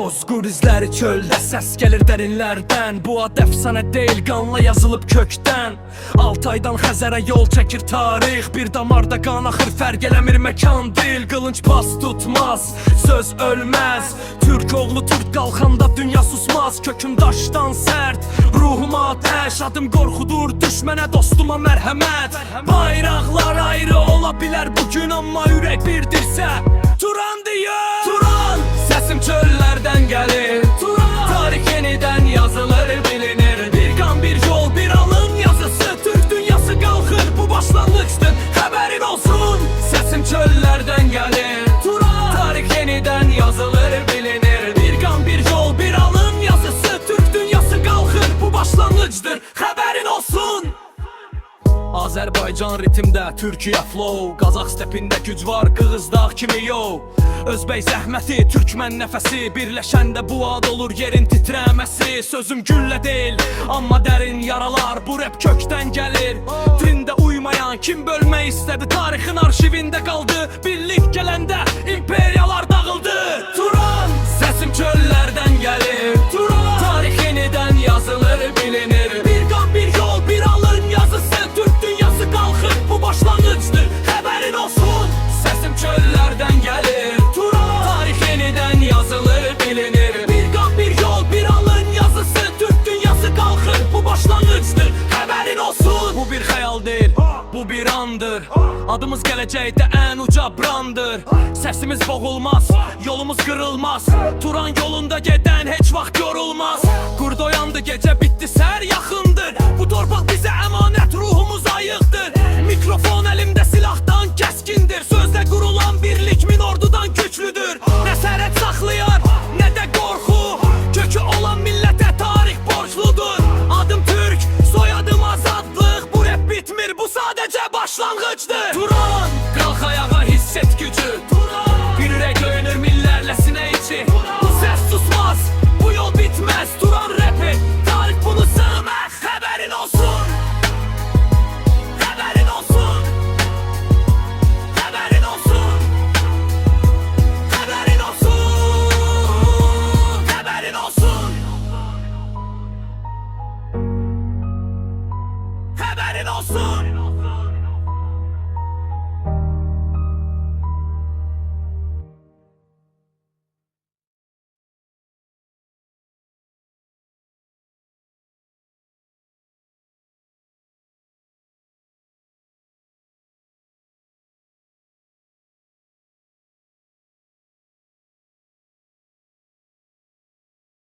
Bozqur izləri çöldə səs gəlir dərinlərdən. Bu ad əfsanə deyil, qanla yazılıb kökdən. 6 aydan Xəzərə yol çəkir tarix. Bir damarda qan axır, fərq eləmir məkan dil. Qılınc pas tutmaz, söz ölməz. Türk oğlu Türk qalxanda dünya susmaz. Köküm daşdan sərt, ruhum atəş. Adım qorxudur düşmənə, dostuma mərhəmət. Bayraqlar ayrı ola bilər bugün, amma ürək birdirsə Turan deyir, Turan. Səsim çöllərdən gəlir, Turan. Tarix yenidən yazılır, bilinir. Bir qan, bir yol, bir alın yazısı. Türk dünyası qalxır, bu başlanğıçdır, xəbərin olsun. Səsim çöllərdən gəlir, Turan. Tarix yenidən yazılır, bilinir. Bir qan, bir yol, bir alın yazısı. Türk dünyası qalxır, bu başlanğıçdır, xəbərin olsun. Azərbaycan ritimdə, Türkiyə flow. Qazax stepində güc var, Qığızdağ kimi yo. Özbək zəhməti, türkmən nəfəsi. Birləşəndə bu ad olur yerin titrəməsi. Sözüm güllə deyil, amma dərin yaralar. Bu rap kökdən gəlir, trində uymayan. Kim bölmək istədi, tarixin arşivində qaldı. Birlik gələndə imperiyalar dağıldı. Turan, səsim çöllərdən gəlir, Turan. Tarix yenidən yazılır, bilinir. Bir qan, bir yol, bir alın yazısı. Türk dünyası qalxır, bu başlanğıçdır, xəbərin olsun. Səsim çöllərdən gəlir, Turan. Tarix yenidən yazılır, bilinir. Bir qan, bir yol, bir alın yazısı. Türk dünyası qalxır, bu başlanğıçdır, xəbərin olsun. Bu bir xəyal deyil, bu bir andır. Adımız gələcəkdə ən uca brandır. Səsimiz boğulmaz, yolumuz qırılmaz. Turan yolunda gedən heç vaxt yorulmaz. Qurd oyandı, gecə bitdi, səhər yaxındır. Bu torpaq bizə əmanət, ruhumuz ayıqdır. Mikrofon əlimdə silahdan kəskindir. Sözlə qurulan birlik min ordudan güclüdür. Nə sərhəd saxlayar, nə də qorxu. Kökü olan millətə tarix borcludur. Adım Türk, soyadım azadlıq. Bu rap bitmir, bu sadəcə başlanğıçdır. Turan, qalx ayağa, hiss et gücü. Turan, bir ürək döyünür millərlə sinə içi. Bu səs susmaz, bu yol bitməz. Turan rapi, tarix bunu sığmaz. Xəbərin olsun, xəbərin olsun, xəbərin olsun, xəbərin olsun, xəbərin olsun, xəbərin olsun.